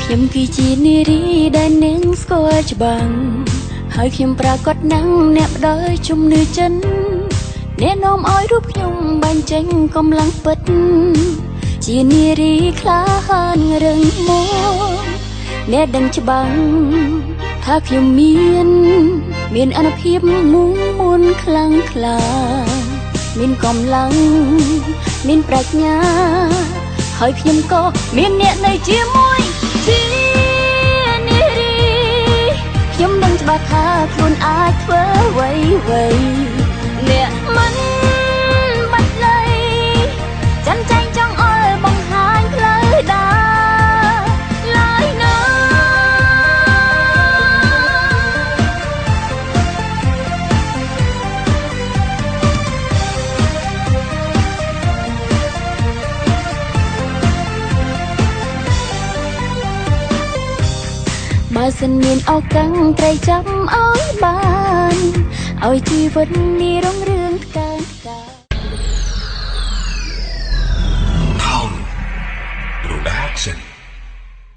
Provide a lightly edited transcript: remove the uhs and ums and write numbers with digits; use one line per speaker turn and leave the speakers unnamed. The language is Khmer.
ខ្ញុំគឺជានារីដែលនាងស្គាល់ច្បាស់ហើយខ្ញុំប្រាកដណាស់អ្នកផ្ដល់ជំនឿចិនអ្នកនាំឲ្យរូបខ្ញុំបាញ់ចេញកម្លាំងពិតជានារីក្លាហានរឹងមាំអ្នកដឹងច្បាស់ថាខ្ញុំមានអនុភាពមុនខ្លាំងក្លាមានកម្លាំងមានប្រាជ្ញាហើយខ្ញុំក៏មានអ្នកនៅជាមួយជានារីខ្ញុំដឹងច្បាស់ថាខ្លួនអាចធ្វើអ្វីអ្នកមិនបាច់លៃចាំចែងចង់អល់បង្ហាញផ្លូវដើរឡើយណាបើសិនមានឱកាសត្រូវចាំឲ្យបានឲ្យជីវិតនេះរុងរឿង